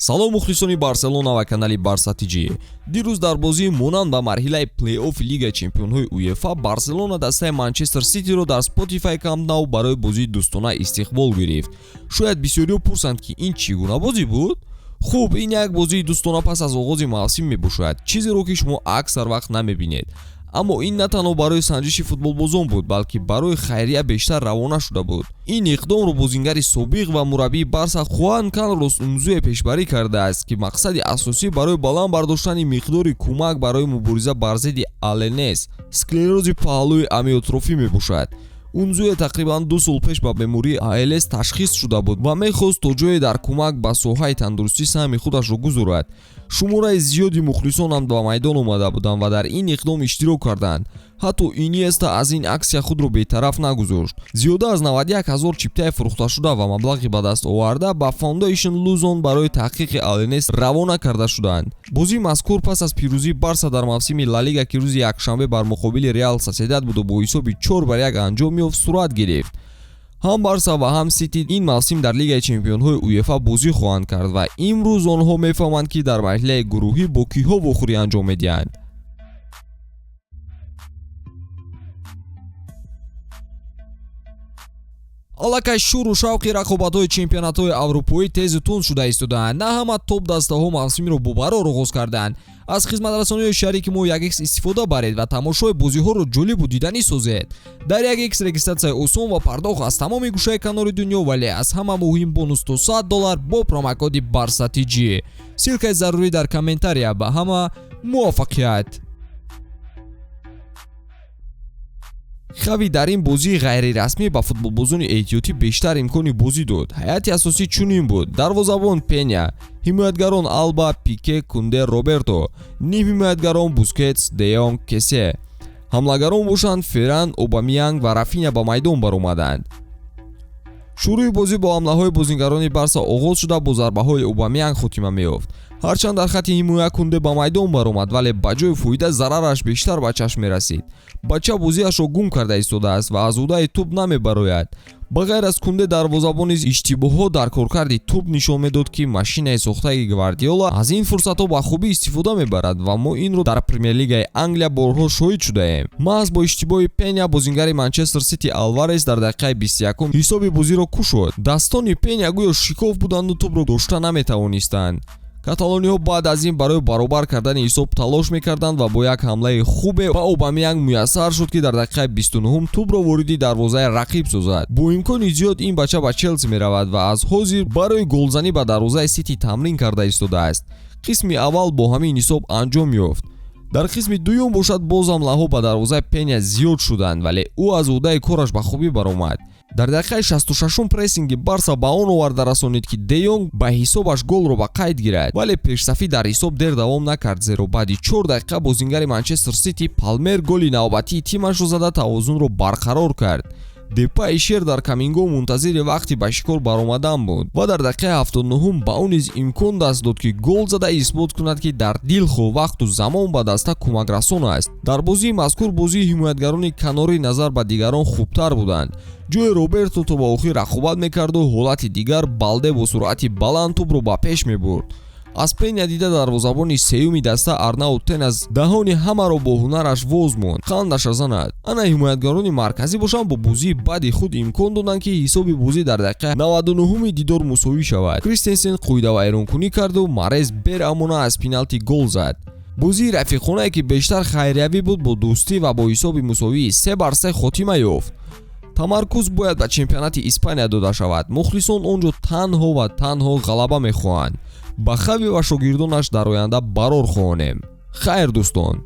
салом мухлисони барселона ва канали барса тиҷи. дирӯз дар бозии монанд ба марҳилаи плей-оффи лигаи чемпионҳои уефа барселона дастаи манчестер ситиро дар Spotify Camp Nou барои бозии дӯстона истиқбол гирифт. шояд бисёриҳо пурсанд ки ин чӣ гуна бозӣ буд? хуб, ин як бозии дӯстона пас аз оғози мавсим мебошад, чизеро ки шумо аксар вақт намебинед. аммо ин на танҳо барои санҷиши футболбозон буд, балки барои хайрия бештар равона шуда буд. ин иқдомро бозингари собиқ ва мураббии барса Хуан Карлос Унзуэ пешбарӣ кардааст, ки мақсади асосӣ барои баланд бардоштани миқдори кӯмак барои мубориза бар зидди АЛНС, склерози паҳлӯи амиотрофӣ мебошад. Унзуэ тақрибан 2 сол пеш ба бемории ALS ташхис шуда буд ва мехост то ҷое дар кӯмак ба соҳаи тандурустӣ саҳми худашро гузорад. шумораи зиёди мухлисон ҳам ба майдон омада буданд ва дар ин иқдом иштирок карданд. ҳатто Иньеста аз ин аксия худро бетараф нагузошт. зиёда аз 91 000 чиптаи фурӯхташуда ва маблағи ба даст оварда ба Foundation Luzon барои таҳқиқи ALNS равона карда шуданд. бозии мазкур пас аз пирӯзии барса дар мавсими Ла Лига, ки рӯзи якшанбе бар муқобили Реал Сосиедад буду бо ҳисоби 4-1 анҷом ёфт, сурат гирифт. ҳам барса ва ҳам сити ин мавсим дар лигаи чемпионҳои уефа бозӣ хоҳанд кард ва имрӯз онҳо мефаҳманд ки дар марҳилаи гурӯҳӣ бо киҳо вохӯрӣ анҷом медиҳанд. аллакай шӯру шавқи рақобатҳои чемпионатҳои аврупоӣ тезу тунд шуда истодаанд. на ҳама топ дастаҳо мавсимро бо барор оғоз карданд. аз хизматрасониҳои шарики мо 1x истифода баред ва тамошои бозиҳоро ҷолибу диданӣ созед. дар 1x регистратсияи осон ва пардохт аз тамоми гӯшаи канори дунё, вале аз ҳама муҳим бонус то $100 бо промокоди барсатиҷи. силкаи зарурӣ дар комментария. ба ҳама муваффақият. хави дар ин бозии ғайрирасмӣ ба футболбозони эҳтиётӣ бештар имкони бозӣ дод. ҳайати асосӣ чунин буд: дарвозабон Пеня, ҳимоятгарон Алба, Пике, Кунде, Роберто, ним ҳимоятгарон Бускетс, Де Йонг, Кесе. ҳамлагарон бошанд Ферран, Обамянг ва Рафиня ба майдон баромаданд. шурӯи бозӣ бо ҳамлаҳои бозингарони барса оғоз шуда бо зарбаҳои Обамянг хотима меёфт. ҳарчанд дар хати ҳимоя Кунде ба майдон баромад, вале ба ҷои фоида зарараш бештар ба чашм мерасид. бача бозиашро гум карда истодааст ва аз удаи тӯб намебарояд. ба ғайр аз Кунде, дарвозабон низ иштибоҳҳо дар коркарди тӯб нишон медод, ки машинаи сохтаи Гвардиола аз ин фурсатҳо ба хубӣ истифода мебарад ва мо инро дар премер-лигаи Англия борҳо шоҳид шудаем. маҳз бо иштибоҳи Пеня бозингари Манчестер Сити Алварес дар дақиқаи 21 ҳисоби бозиро кушод. дастони Пеня гӯё шикоф буданду тӯбро дошта наметавонистанд. каталониҳо баъд аз ин барои баробар кардани ҳисоб талош мекарданд ва бо як ҳамлаи хубе ба Обамянг муяссар шуд, ки дар дақиқаи 29 тӯбро вориди дарвозаи рақиб созад. бо имкони зиёд ин бача ба Челси меравад ва аз ҳозир барои голзанӣ ба дарвозаи Сити тамрин карда истодааст. қисми аввал бо ҳамин ҳисоб анҷом ёфт. дар қисми дуюм бошад боз ҳамлаҳо ба дарвозаи Пеня зиёд шуданд, вале ӯ аз удаи кораш ба хубӣ баромад. дар дақиқаи 66 прессинги барса ба он оварда расонид, ки Де Йонг ба ҳисобаш голро ба қайд гирад, вале пешсафӣ дар ҳисоб дер давом накард, зеро баъди 4 дақиқа бозингари Манчестер Сити Палмер голи навбатии тимашро зада тавозунро барқарор кард. Депай шер дар камингоҳ мунтазири вақти ба шикор баромадан буд ва дар дақиқаи 79 ба он низ имкон даст дод, ки гол зада исбот кунад, ки дар дилхоҳ вақту замон ба даста кӯмакрасон аст. дар бозии мазкур бозии ҳимоятгарони канори назар ба дигарон хубтар буданд. ҷои Роберто то ба охир рақобат мекарду ҳолати дигар Балде бо суръати баланд тӯбро ба пеш мебурд. аз Пеня дида дарвозабони сеюми даста Арнаут Тенас даҳони ҳамаро бо ҳунараш воз монд. қандаша занад. ана ҳимоятгарони марказӣ бошанд бо бозии баъди худ имкон доданд, ки ҳисоби бозӣ дар дақиқа 99 дидор мусовӣ шавад. Кристенсен қӯйда вайронкунӣ карду Марез берамона аз пеналти гол зад. бозии рафиқонае, ки бештар хайриявӣ буд, бо дӯстӣ ва бо ҳисоби мусовии 3-3 хотима ёфт. тамаркуз бояд ба чемпионати Испания дода шавад. мухлисон онҷо танҳо ва танҳо ғалаба мехоҳанд. ба хави ва шогирдонаш дар оянда барор хоҳонем. хайр дӯстон.